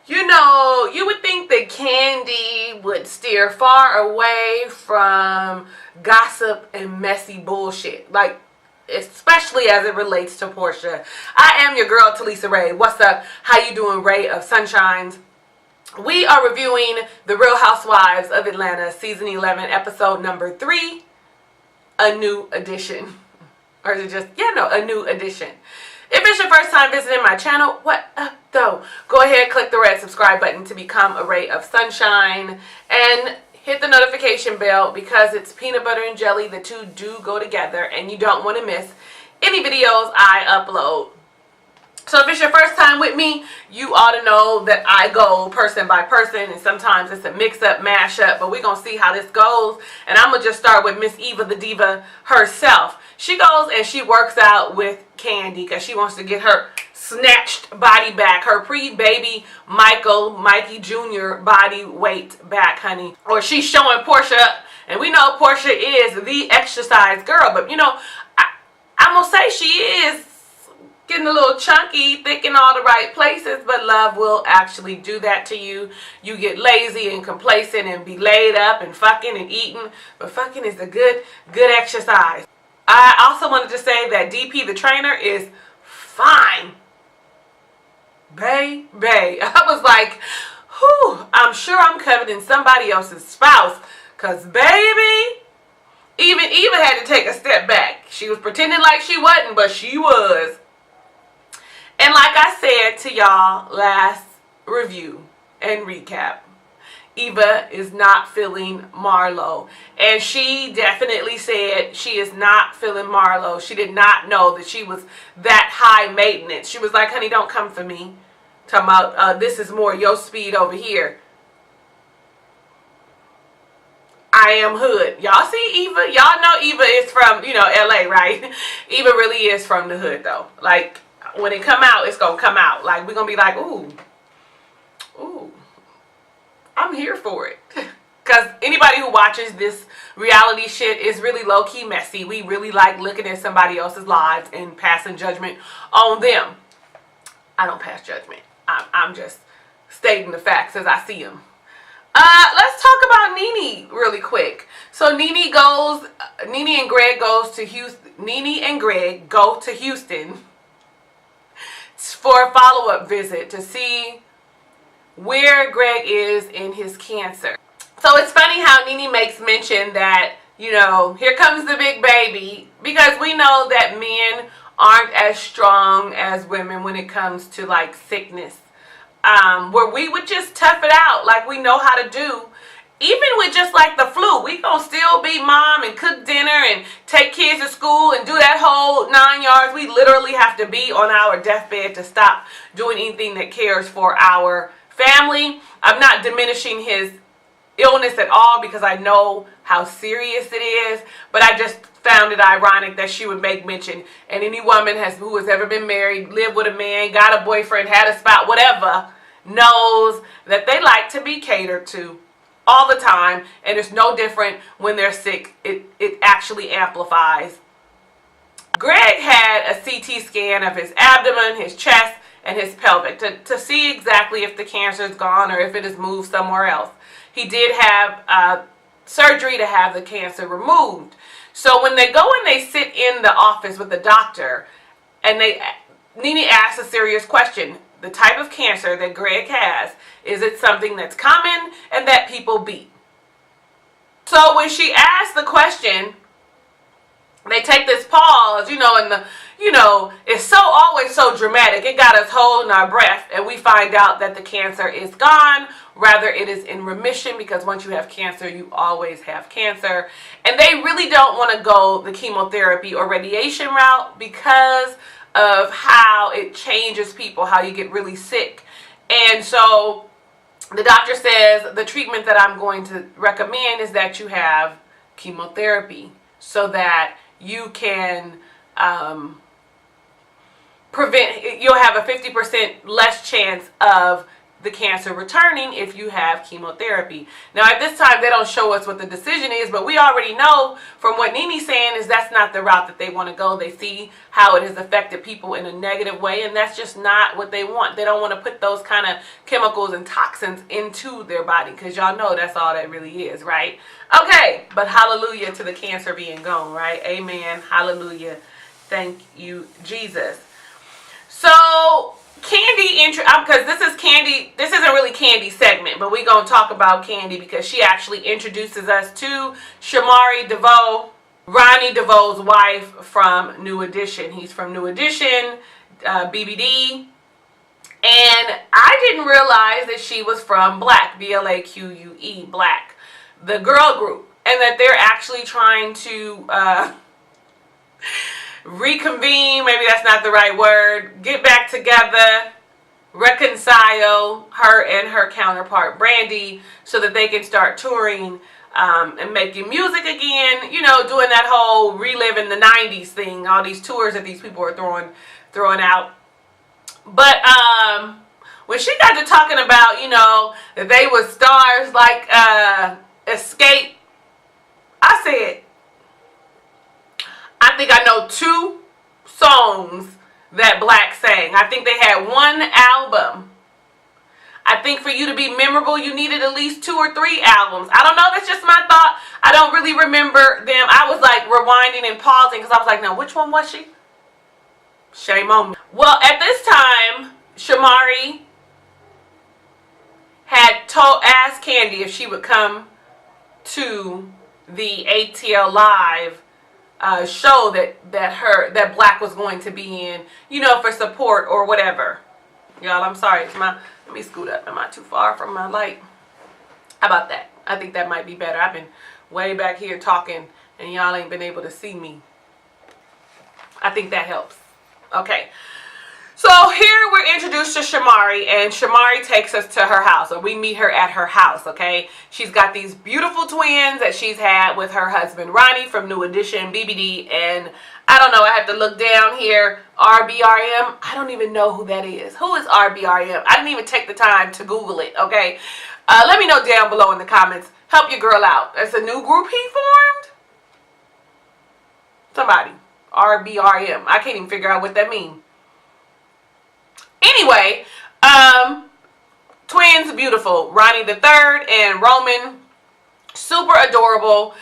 You know, you would think that Candy would steer far away from gossip and messy bullshit. Like, especially as it relates to Portia. I am your girl, Talisa Rae. What's up? How you doing, Ray of Sunshines? We are reviewing The Real Housewives of Atlanta, Season 11, Episode number 3, A New Edition. Or is it just, a new edition. If it's your first time visiting my channel, what up though? Go ahead, click the red subscribe button to become a Ray of Sunshine. And hit the notification bell because it's peanut butter and jelly. The two do go together and you don't want to miss any videos I upload. So if it's your first time with me, you ought to know that I go person by person, and sometimes it's a mix-up, mash-up, but we're going to see how this goes. And I'm going to just start with Miss Eva the Diva herself. She goes and she works out with Candy because she wants to get her snatched body back, her pre-baby Mikey Jr. body weight back, honey. Or she's showing Portia, and we know Portia is the exercise girl, but you know, I'm going to say she is getting a little chunky, thick in all the right places, but love will actually do that to you. You get lazy and complacent and be laid up and fucking and eating, but fucking is a good exercise. I also wanted to say that DP the trainer is fine. Bae. I was like, whew, I'm sure I'm coveting somebody else's spouse, cause baby, even Eva had to take a step back. She was pretending like she wasn't, but she was. And like I said to y'all last review and recap, Eva is not feeling Marlo. And she definitely said she is not feeling Marlo. She did not know that she was that high maintenance. She was like, honey, don't come for me. Talking about, this is more your speed over here. I am hood. Y'all see Eva? Y'all know Eva is from, LA, right? Eva really is from the hood, though. Like, when it come out, it's gonna come out. Like, we're gonna be like, ooh, I'm here for it. Because anybody who watches this reality shit is really low-key messy. We really like looking at somebody else's lives and passing judgment on them. I don't pass judgment. I'm just stating the facts as I see them. Let's talk about Nene really quick. So Nene and Greg go to Houston for a follow-up visit to see where Greg is in his cancer. So it's funny how Nene makes mention that, here comes the big baby, because we know that men aren't as strong as women when it comes to like sickness, where we would just tough it out like we know how to do. Even with just like the flu, we gonna still be mom and cook dinner and take kids to school and do that whole 9 yards. We literally have to be on our deathbed to stop doing anything that cares for our family. I'm not diminishing his illness at all because I know how serious it is, but I just found it ironic that she would make mention. And any woman who has ever been married, lived with a man, got a boyfriend, had a spouse, whatever, knows that they like to be catered to all the time, and it's no different when they're sick. It actually amplifies. Greg had a CT scan of his abdomen, his chest, and his pelvic to see exactly if the cancer is gone or if it has moved somewhere else. He did have surgery to have the cancer removed. So when they go and they sit in the office with the doctor, and Nene asks a serious question. The type of cancer that Greg has, is it something that's common and that people beat? So when she asked the question, they take this pause, and it's always so dramatic. It got us holding our breath, and we find out that the cancer is gone. Rather, it is in remission, because once you have cancer, you always have cancer. And they really don't want to go the chemotherapy or radiation route because of how it changes people, how you get really sick. And so the doctor says the treatment that I'm going to recommend is that you have chemotherapy so that you can you'll have a 50% less chance of the cancer returning if you have chemotherapy. Now at this time they don't show us what the decision is, but we already know from what Nini's saying is that's not the route that they want to go. They see how it has affected people in a negative way, and that's just not what they want. They don't want to put those kind of chemicals and toxins into their body, because y'all know that's all that really is, right? Okay, but hallelujah to the cancer being gone, right? Amen. Hallelujah. Thank you, Jesus. So Candy, because this is Candy, this isn't really Candy's segment, but we're going to talk about Candy because she actually introduces us to Shamari DeVoe, Ronnie DeVoe's wife from New Edition. He's from New Edition, BBD, and I didn't realize that she was from Black, B-L-A-Q-U-E, Black, the girl group, and that they're actually trying to reconvene, maybe that's not the right word, get back together, reconcile her and her counterpart Brandy so that they can start touring and making music again, you know, doing that whole reliving the 90s thing, all these tours that these people are throwing out. But when she got to talking about, you know, that they were stars like Escape, I said, I think I know 2 songs that Black sang. I think they had 1 album. I think for you to be memorable, you needed at least 2 or 3 albums. I don't know, that's just my thought. I don't really remember them. I was like rewinding and pausing because I was like, now which one was she? Shame on me. Well, at this time, Shamari had asked Candy if she would come to the ATL Live show that Black was going to be in, you know, for support or whatever. Y'all, I'm sorry. Let me scoot up. Am I too far from my light? How about that? I think that might be better. I've been way back here talking and y'all ain't been able to see me. I think that helps. Okay. So here we're introduced to Shamari, and Shamari takes us to her house, or we meet her at her house, okay? She's got these beautiful twins that she's had with her husband, Ronnie, from New Edition, BBD, and I don't know, I have to look down here, RBRM. I don't even know who that is. Who is RBRM? I didn't even take the time to Google it, okay? Let me know down below in the comments. Help your girl out. That's a new group he formed? Somebody. RBRM. I can't even figure out what that means. Anyway, twins, beautiful. Ronnie the third and Roman, super adorable.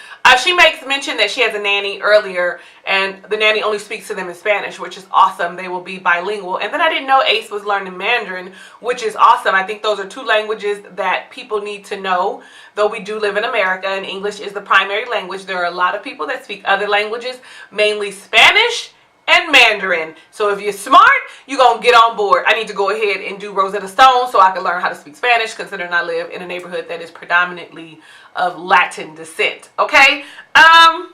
She makes mention that she has a nanny earlier, and the nanny only speaks to them in Spanish, which is awesome. They will be bilingual. And then I didn't know Ace was learning Mandarin, which is awesome. I think those are 2 languages that people need to know, though we do live in America, and English is the primary language. There are a lot of people that speak other languages, mainly Spanish and Mandarin. So if you're smart, you're going to get on board. I need to go ahead and do Rosetta Stone so I can learn how to speak Spanish, considering I live in a neighborhood that is predominantly of Latin descent. Okay?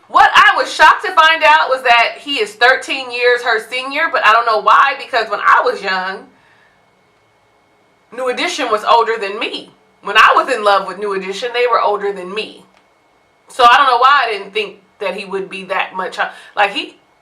What I was shocked to find out was that he is 13 years her senior, but I don't know why, because when I was young, New Edition was older than me. When I was in love with New Edition, they were older than me. So I don't know why I didn't think that he would be that much. Like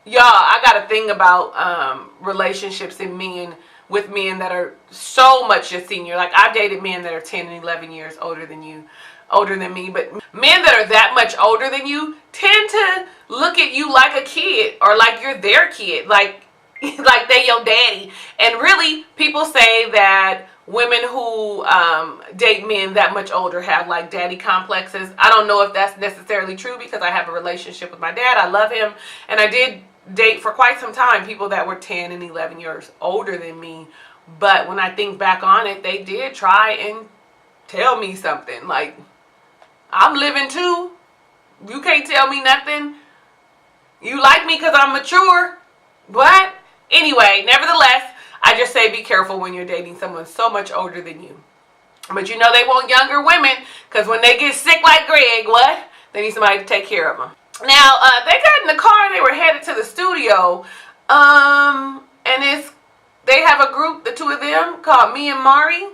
y'all, I got a thing about relationships and men with men that are so much your senior. Like I've dated men that are 10 and 11 years older than you, older than me, but men that are that much older than you tend to look at you like a kid, or like you're their kid, like they your daddy. And really, people say that women who date men that much older have like daddy complexes. I don't know if that's necessarily true, because I have a relationship with my dad. I love him, and I did date for quite some time people that were 10 and 11 years older than me. But when I think back on it, they did try and tell me something like, I'm living too, you can't tell me nothing, you like me because I'm mature. What? Anyway, nevertheless, I just say be careful when you're dating someone so much older than you. But you know they want younger women, because when they get sick like Greg, what? They need somebody to take care of them. Now, they got in the car and they were headed to the studio. And they have a group, the 2 of them, called Me and Mari.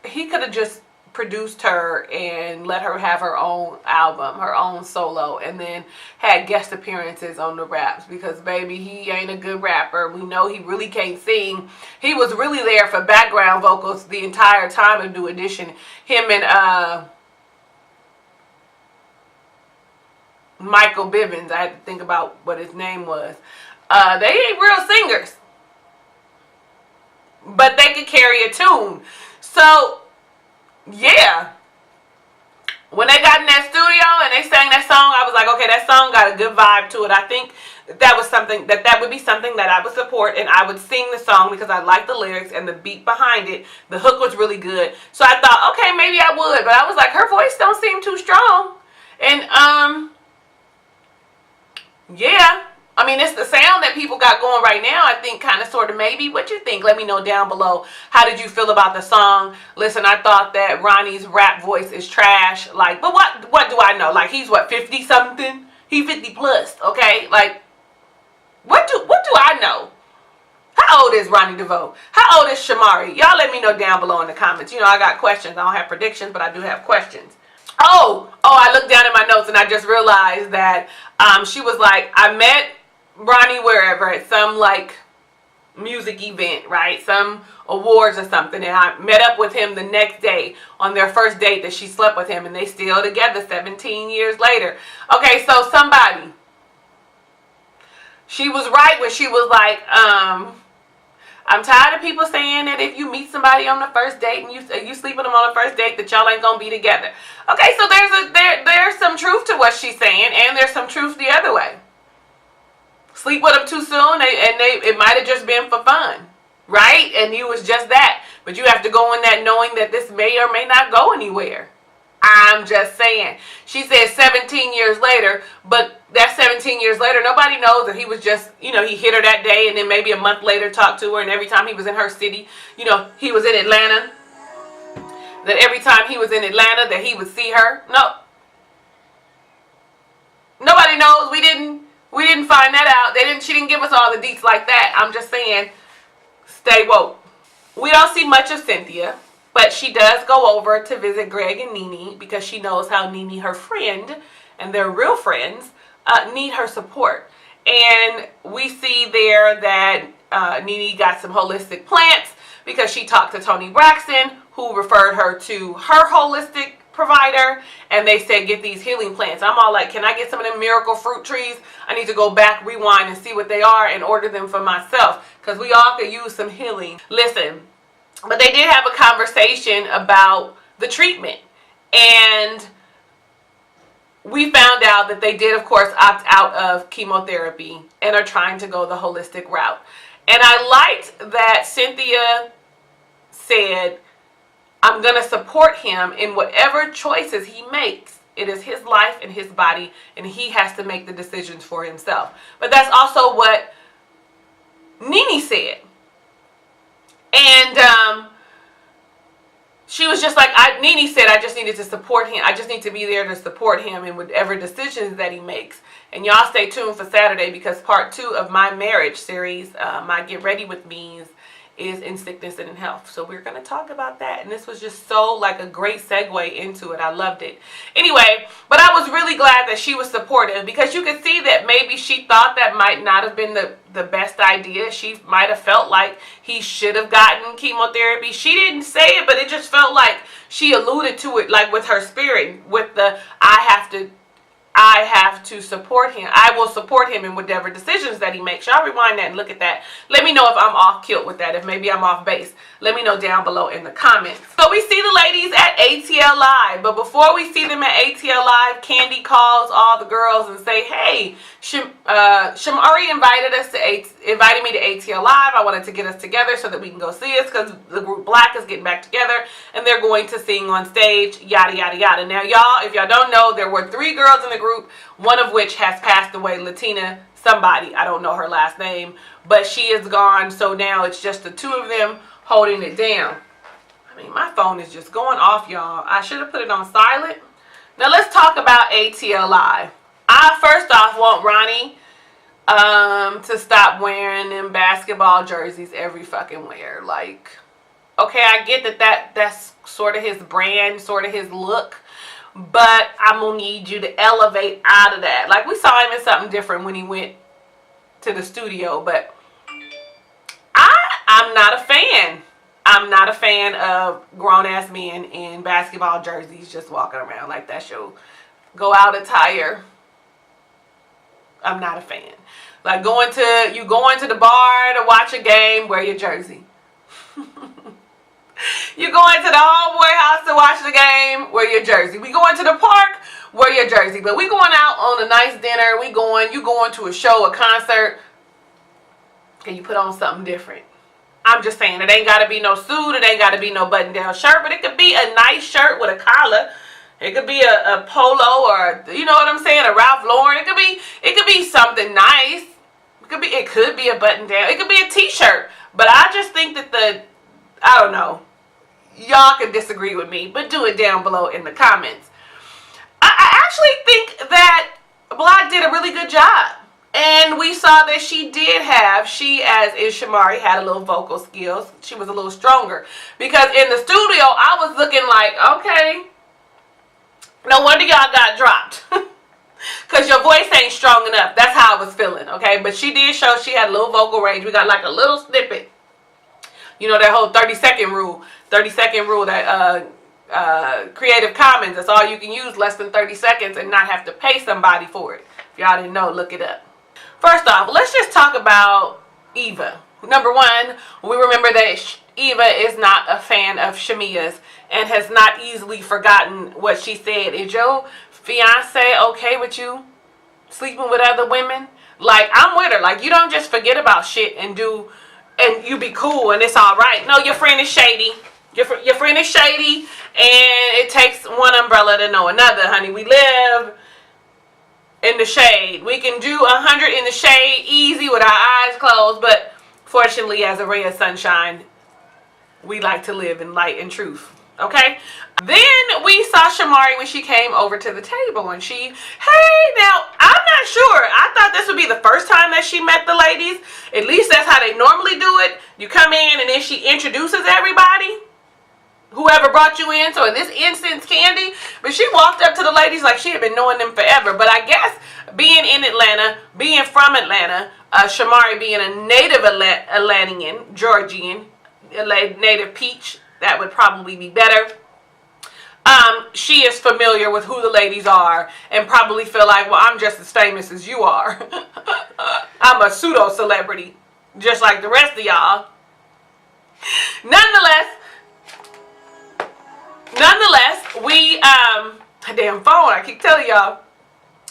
He could have just produced her and let her have her own album, her own solo, and then had guest appearances on the raps, because baby, he ain't a good rapper. We know he really can't sing. He was really there for background vocals the entire time of New Edition. Him and Michael Bivins, I had to think about what his name was. They ain't real singers, but they could carry a tune. So yeah, when they got in that studio and they sang that song, I was like, okay, that song got a good vibe to it. I think that was something that would be something that I would support, and I would sing the song because I like the lyrics and the beat behind it. The hook was really good. So I thought, okay, maybe I would, but I was like, her voice don't seem too strong. And yeah, I mean, it's the sound that people got going right now. I think kind of sort of maybe. What you think? Let me know down below. How did you feel about the song? Listen, I thought that Ronnie's rap voice is trash. Like, but what do I know? Like, he's what, 50 something? He 50 plus, okay? Like, what do I know? How old is Ronnie DeVoe? How old is Shamari? Y'all let me know down below in the comments. You know, I got questions. I don't have predictions, but I do have questions. Oh, I looked down at my notes and I just realized that she was like, I met Ronnie wherever at some like music event, right? Some awards or something, and I met up with him the next day on their first date that she slept with him, and they still together 17 years later. Okay, so somebody, she was right when she was like, I'm tired of people saying that if you meet somebody on the first date and you sleep with them on the first date that y'all ain't gonna be together. Okay, so there's some truth to what she's saying, and there's some truth the other way. Sleep with them too soon, and it might have just been for fun, right? And you was just that. But you have to go in that knowing that this may or may not go anywhere. I'm just saying. She said 17 years later, but that 17 years later, nobody knows that he was just, you know, he hit her that day and then maybe a month later talked to her, and every time he was in her city, you know, he was in Atlanta, that every time he was in Atlanta that he would see her. No. Nobody knows. We didn't find that out. She didn't give us all the deets like that. I'm just saying, stay woke. We don't see much of Cynthia, but she does go over to visit Greg and Nene because she knows how Nene, her friend, and they're real friends, need her support. And we see there that Nene got some holistic plants because she talked to Tony Braxton, who referred her to her holistic provider, and they said get these healing plants. I'm all like, can I get some of them miracle fruit trees? I need to go back, rewind, and see what they are and order them for myself, because we all could use some healing. Listen, but they did have a conversation about the treatment, and we found out that they did, of course, opt out of chemotherapy and are trying to go the holistic route. And I liked that Cynthia said, I'm going to support him in whatever choices he makes. It is his life and his body, and he has to make the decisions for himself. But that's also what Nene said. And she was just like, Nene said, I just needed to support him. I just need to be there to support him in whatever decisions that he makes. And y'all stay tuned for Saturday, because part 2 of my marriage series, my Get Ready With Me's, is in sickness and in health. So we're going to talk about that. And this was just so like a great segue into it. I loved it. Anyway, but I was really glad that she was supportive, because you could see that maybe she thought that might not have been the best idea. She might have felt like he should have gotten chemotherapy. She didn't say it, but it just felt like she alluded to it, like with her spirit, with the I have to support him. I will support him in whatever decisions that he makes. Y'all rewind that and look at that. Let me know if I'm off kilt with that, if maybe I'm off base. Let me know down below in the comments. So we see the ladies at ATL Live, but before we see them at ATL Live, Candy calls all the girls and say, hey, Shamari invited me to ATL Live. I wanted to get us together so that we can go see us, because the group Black is getting back together and they're going to sing on stage, yada yada yada. Now y'all, if y'all don't know, there were 3 girls in the group, one of which has passed away, Latina somebody, I don't know her last name, but she is gone. So now it's just the 2 of them holding it down. I mean, my phone is just going off, y'all. I should have put it on silent. Now let's talk about ATL Live. I first off want Ronnie to stop wearing them basketball jerseys every fucking wear. Like, okay, I get that's sort of his brand, sort of his look. But I'm going to need you to elevate out of that. Like, we saw him in something different when he went to the studio. But I'm not a fan. I'm not a fan of grown-ass men in basketball jerseys just walking around like that. Show go out attire. I'm not a fan. Like, going to the bar to watch a game, wear your jersey. You going to the homeboy house to watch the game, wear your jersey. We going to the park, wear your jersey. But we going out on a nice dinner. You going to a show, a concert. Can you put on something different? I'm just saying, it ain't got to be no suit. It ain't got to be no button-down shirt. But it could be a nice shirt with a collar. It could be a polo, or, you know what I'm saying, a Ralph Lauren. It could be something nice. It could be a button-down. It could be a t-shirt. But I just think that I don't know. Y'all can disagree with me, but do it down below in the comments. I actually think that Black did a really good job. And we saw that she, as is Shamari, had a little vocal skills. She was a little stronger. Because in the studio, I was looking like, okay, no wonder y'all got dropped. Because your voice ain't strong enough. That's how I was feeling, okay? But she did show she had a little vocal range. We got like a little snippet. You know, that whole 30-second rule. 30-second rule that Creative Commons, that's all you can use, less than 30 seconds, and not have to pay somebody for it. If y'all didn't know, look it up. First off, let's just talk about Eva. Number one, we remember that Eva is not a fan of Shamia's and has not easily forgotten what she said. Is your fiance okay with you sleeping with other women? Like, I'm with her. Like, you don't just forget about shit and you be cool and it's all right. No, your friend is shady. Your friend is shady, and it takes one umbrella to know another, honey. We live in the shade. We can do 100 in the shade easy with our eyes closed, but fortunately, as a ray of sunshine, we like to live in light and truth. Okay? Then we saw Shamari when she came over to the table, and hey, now, I'm not sure. I thought this would be the first time that she met the ladies. At least that's how they normally do it. You come in, and then she introduces everybody, whoever brought you in. So in this instance, Candy, but she walked up to the ladies like she had been knowing them forever. But I guess being in Atlanta, being from Atlanta, Shamari being a native Atlantean, Georgian, a native peach, that would probably be better. She is familiar with who the ladies are and probably feel like, well, I'm just as famous as you are. I'm a pseudo celebrity, just like the rest of y'all. Nonetheless, we, damn phone, I keep telling y'all.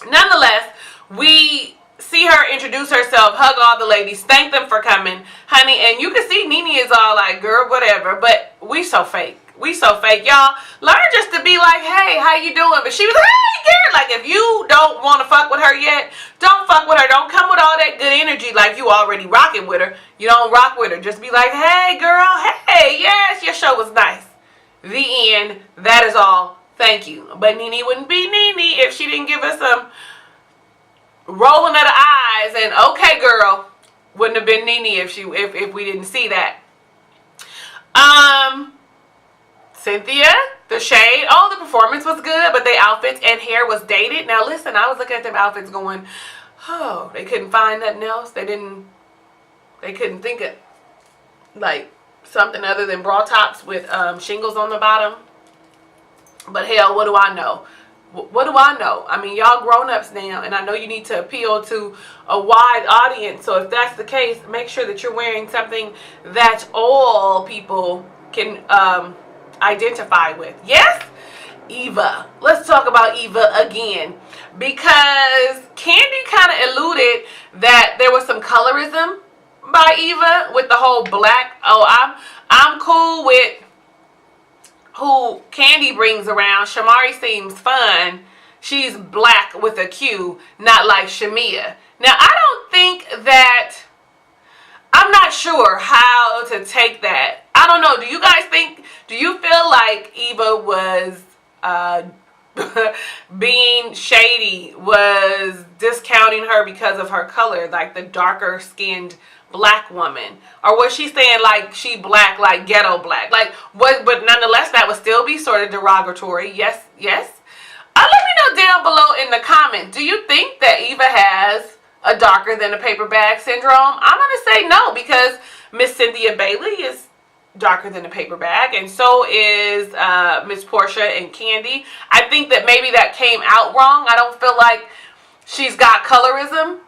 Nonetheless, we see her introduce herself, hug all the ladies, thank them for coming, honey. And you can see Nene is all like, girl, whatever. But we so fake. We so fake, y'all. Learn just to be like, hey, how you doing? But she was like, hey, Garrett. Like, if you don't want to fuck with her yet, don't fuck with her. Don't come with all that good energy like you already rocking with her. You don't rock with her. Just be like, hey, girl, hey, yes, your show was nice. The end. That is all. Thank you. But Nene wouldn't be Nene if she didn't give us some rolling of the eyes and okay, girl. Wouldn't have been Nene if we didn't see that. Cynthia, the shade. Oh, the performance was good, but the outfits and hair was dated. Now listen, I was looking at them outfits going, oh, they couldn't find nothing else. They couldn't think of like something other than bra tops with shingles on the bottom. But hell, what do I know? What do I know? I mean, y'all grown-ups now, and I know you need to appeal to a wide audience. So if that's the case, make sure that you're wearing something that all people can identify with. Yes? Eva. Let's talk about Eva again. Because Candy kind of alluded that there was some colorism by Eva with the whole black. Oh, I'm cool with who Candy brings around. Shamari seems fun. She's black with a Q, not like Shamia. Now, I don't think that, I'm not sure how to take that. I don't know. Do you guys think, do you feel like Eva was being shady, was discounting her because of her color, like the darker skinned black woman? Or was she saying like she black, like ghetto black? Like what? But nonetheless, that would still be sort of derogatory. Yes, yes. Let me know down below in the comment. Do you think that Eva has a darker than a paper bag syndrome? I'm gonna say no, because Miss Cynthia Bailey is darker than a paper bag, and so is Miss Portia and Candy. I think that maybe that came out wrong. I don't feel like she's got colorism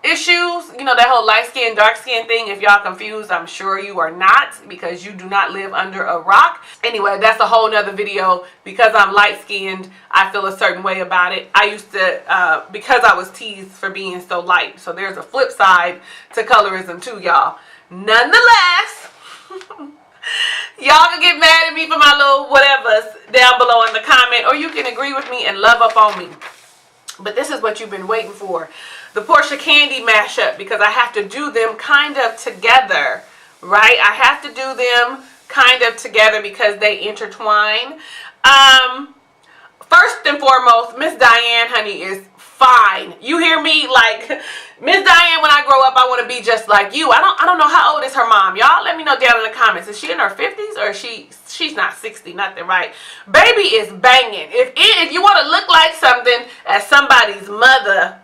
issues. You know, that whole light skin, dark skin thing. If y'all confused, I'm sure you are not, because you do not live under a rock. Anyway, that's a whole nother video. Because I'm light skinned, I feel a certain way about it. I used to, because I was teased for being so light. So there's a flip side to colorism too, y'all. Nonetheless, y'all can get mad at me for my little whatevers down below in the comment, or you can agree with me and love up on me. But this is what you've been waiting for. The Portia Candy mashup, because I have to do them kind of together, right? I have to do them kind of together because they intertwine. First and foremost, Miss Diane, honey, is fine. You hear me? Like, Miss Diane, when I grow up, I want to be just like you. I don't know how old is her mom. Y'all let me know down in the comments. Is she in her 50s, or is she's not 60, nothing, right? Baby is banging. If you want to look like something as somebody's mother,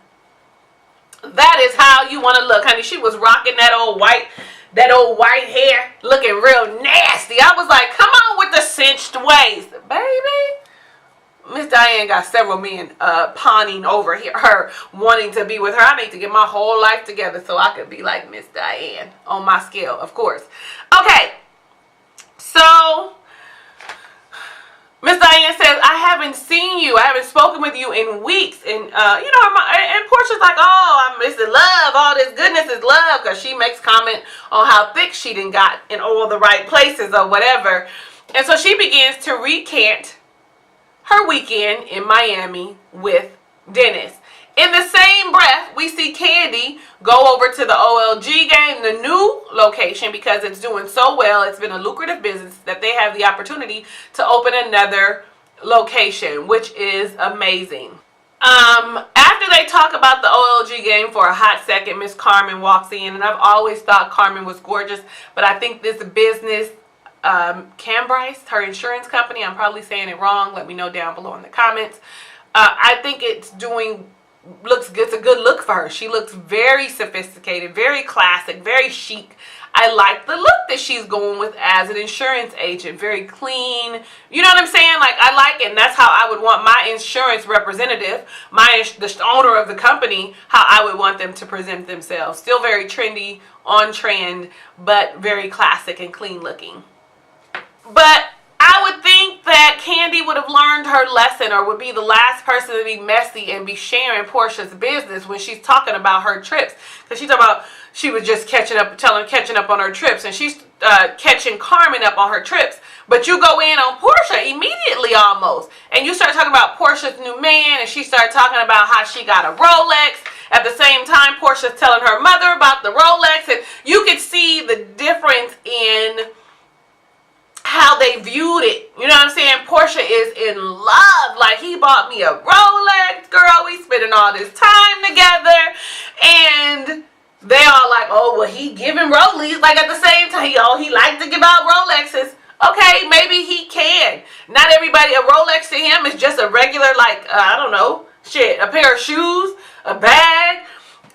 that is how you want to look, honey. She was rocking that old white hair, looking real nasty. I was like, come on with the cinched waist, baby. Miss Diane got several men pawning over her, wanting to be with her. I need to get my whole life together so I could be like Miss Diane on my scale, of course. Okay, so Miss Diane says, I haven't seen you. I haven't spoken with you in weeks. And, you know, and Portia's like, oh, I'm missing love. All this goodness is love. Because she makes comment on how thick she done got in all the right places or whatever. And so she begins to recant her weekend in Miami with Dennis. In the same breath, we see Candy go over to the OLG game, the new location, because it's doing so well. It's been a lucrative business that they have the opportunity to open another location, which is amazing. After they talk about the OLG game for a hot second, Miss Carmen walks in, and I've always thought Carmen was gorgeous, but I think this business, Cambryce, her insurance company, I'm probably saying it wrong. Let me know down below in the comments. I think it's looks good. It's a good look for her. She looks very sophisticated, very classic, very chic. I like the look that she's going with as an insurance agent. Very clean. You know what I'm saying? Like, I like it. And that's how I would want my insurance representative, the owner of the company, how I would want them to present themselves. Still very trendy, on trend, but very classic and clean looking. But I would think that Candy would have learned her lesson, or would be the last person to be messy and be sharing Portia's business when she's talking about her trips. Because she's talking about she was just catching up on her trips, and she's catching Carmen up on her trips. But you go in on Portia immediately almost, and you start talking about Portia's new man, and she started talking about how she got a Rolex. At the same time, Portia's telling her mother about the Rolex, and you could see the difference in how they viewed it. You know what I'm saying? Portia is in love. Like, he bought me a Rolex, girl. We spending all this time together. And they all like, oh, well, he giving Rollies. Like, at the same time, he liked to give out Rolexes. Okay, maybe he can. Not everybody, a Rolex to him is just a regular, like, I don't know, shit, a pair of shoes, a bag.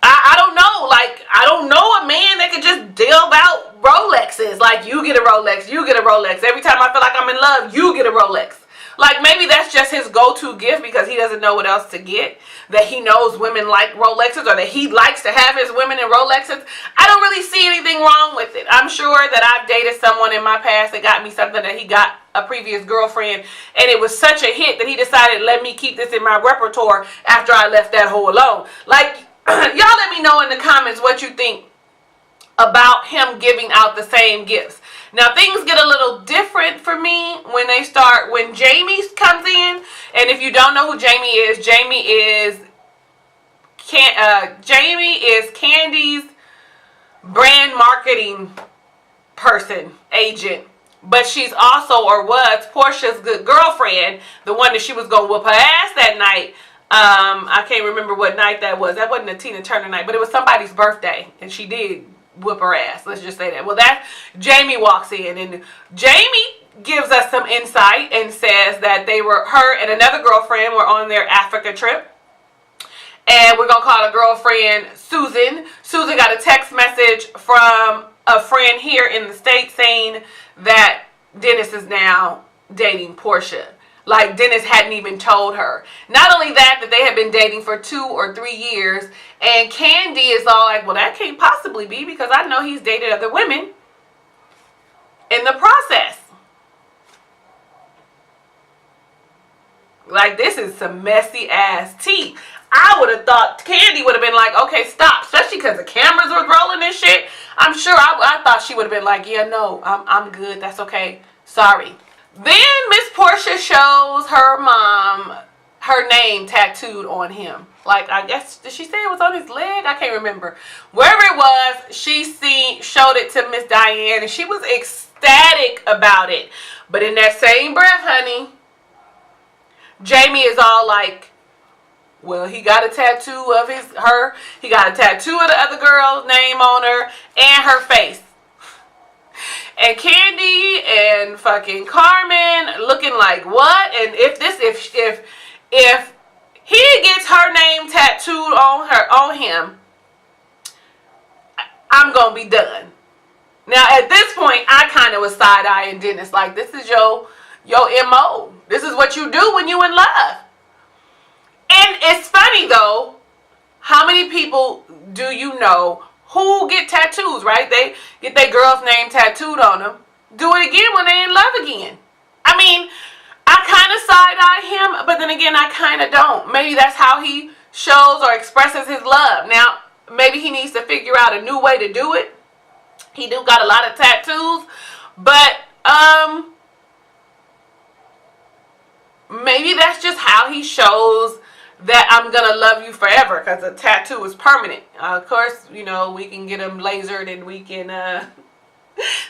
I don't know. Like, I don't know a man that could just deal out Rolexes. Like, you get a Rolex, you get a Rolex. Every time I feel like I'm in love, you get a Rolex. Like, maybe that's just his go-to gift because he doesn't know what else to get. That he knows women like Rolexes, or that he likes to have his women in Rolexes. I don't really see anything wrong with it. I'm sure that I've dated someone in my past that got me something that he got a previous girlfriend, and it was such a hit that he decided, let me keep this in my repertoire after I left that hoe alone. Like, y'all let me know in the comments what you think about him giving out the same gifts. Now, things get a little different for me when Jamie comes in. And if you don't know who Jamie is Candy's brand marketing person, agent, but she's also, or was, Portia's good girlfriend, the one that she was going to whoop her ass that night. I can't remember what night that was. That wasn't a Tina Turner night, but it was somebody's birthday, and she did whoop her ass. Let's just say that. Well, that Jamie walks in, and Jamie gives us some insight and says that her and another girlfriend were on their Africa trip. And we're going to call her girlfriend Susan. Susan got a text message from a friend here in the States saying that Dennis is now dating Portia. Like Dennis hadn't even told her. Not only that they had been dating for 2 or 3 years. And Candy is all like, well, that can't possibly be because I know he's dated other women in the process. Like, this is some messy ass tea. I would have thought Candy would have been like, okay, stop. Especially because the cameras were rolling and shit. I'm sure I thought she would have been like, yeah, no, I'm good. That's okay. Sorry. Then Miss Portia shows her mom her name tattooed on him. Like, I guess, did she say it was on his leg? I can't remember. Wherever it was, she showed it to Miss Diane, and she was ecstatic about it. But in that same breath, honey, Jamie is all like, well, he got a tattoo of her. He got a tattoo of the other girl's name on her and her face. And Candy and fucking Carmen looking like what? And if he gets her name tattooed on him, I'm gonna be done. Now at this point, I kind of was side-eyeing Dennis, like, this is your MO. This is what you do when you in love. And it's funny though, how many people do you know who get tattoos, right? They get their girl's name tattooed on them. Do it again when they're in love again. I mean, I kind of side-eye him, but then again, I kind of don't. Maybe that's how he shows or expresses his love. Now, maybe he needs to figure out a new way to do it. He do got a lot of tattoos, but maybe that's just how he shows that I'm gonna love you forever, because a tattoo is permanent. Of course, you know, we can get them lasered, and we can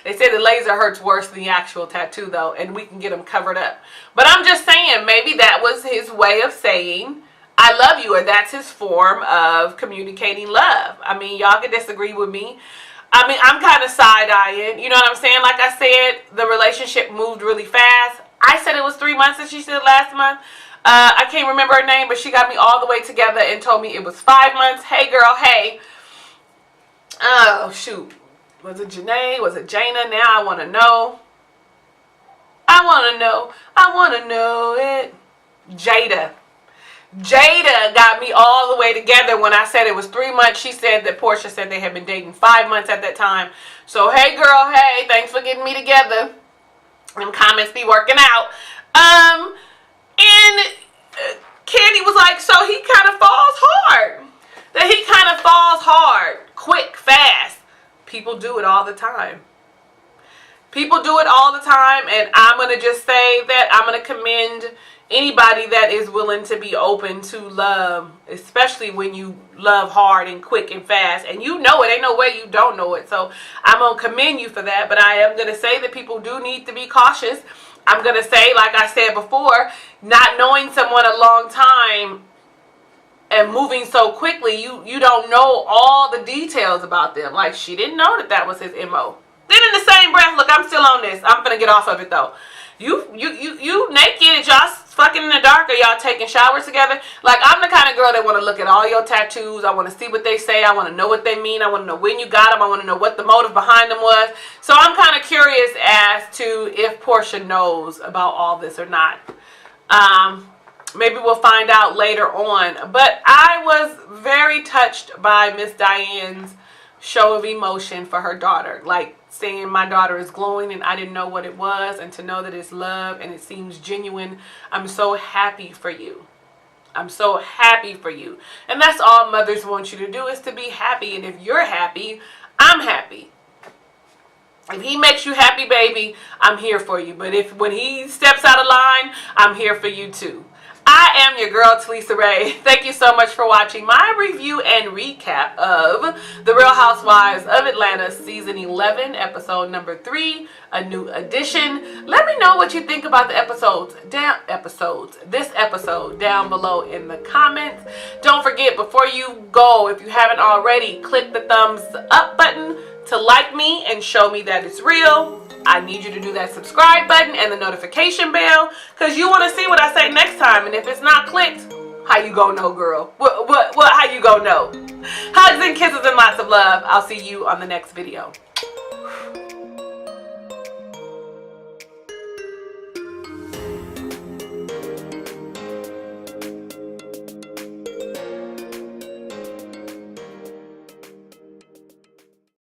they say the laser hurts worse than the actual tattoo though, and we can get them covered up. But I'm just saying, maybe that was his way of saying I love you, or that's his form of communicating love. I mean, y'all can disagree with me. I mean, I'm kind of side-eyeing, you know what I'm saying? Like I said, the relationship moved really fast. I said it was 3 months, and she said last month. I can't remember her name, but she got me all the way together and told me it was 5 months. Hey, girl, hey. Oh, shoot. Was it Janae? Was it Jana? Now I want to know. I want to know. I want to know it. Jada. Jada got me all the way together when I said it was 3 months. She said that Portia said they had been dating 5 months at that time. So, hey, girl, hey. Thanks for getting me together. Them comments be working out. And Candy was like, so he kind of falls hard. That he kind of falls hard, quick, fast. People do it all the time. People do it all the time, and I'm going to just say that I'm going to commend anybody that is willing to be open to love, especially when you love hard and quick and fast, and you know it. Ain't no way you don't know it. So I'm going to commend you for that, but I am going to say that people do need to be cautious. I'm going to say, like I said before, not knowing someone a long time and moving so quickly, you don't know all the details about them. Like, she didn't know that was his MO. Then in the same breath, look, I'm still on this. I'm going to get off of it, though. You naked and y'all fucking in the dark, or y'all taking showers together. Like, I'm the kind of girl that want to look at all your tattoos. I want to see what they say. I want to know what they mean. I want to know when you got them. I want to know what the motive behind them was. So I'm kind of curious as to if Portia knows about all this or not. Maybe we'll find out later on. But I was very touched by Miss Diane's show of emotion for her daughter. Like, saying my daughter is glowing and I didn't know what it was, and to know that it's love and it seems genuine. I'm so happy for you. I'm so happy for you. And that's all mothers want you to do, is to be happy. And if you're happy, I'm happy. If he makes you happy, baby, I'm here for you. But when he steps out of line, I'm here for you too. I am your girl, Talisa Rae. Thank you so much for watching my review and recap of The Real Housewives of Atlanta Season 11, Episode number 3, A New Edition. Let me know what you think about the this episode down below in the comments. Don't forget, before you go, if you haven't already, click the thumbs up button to like me and show me that it's real. I need you to do that subscribe button and the notification bell, because you want to see what I say next time. And if it's not clicked, how you gonna know, girl? How you gonna know? Hugs and kisses and lots of love. I'll see you on the next video.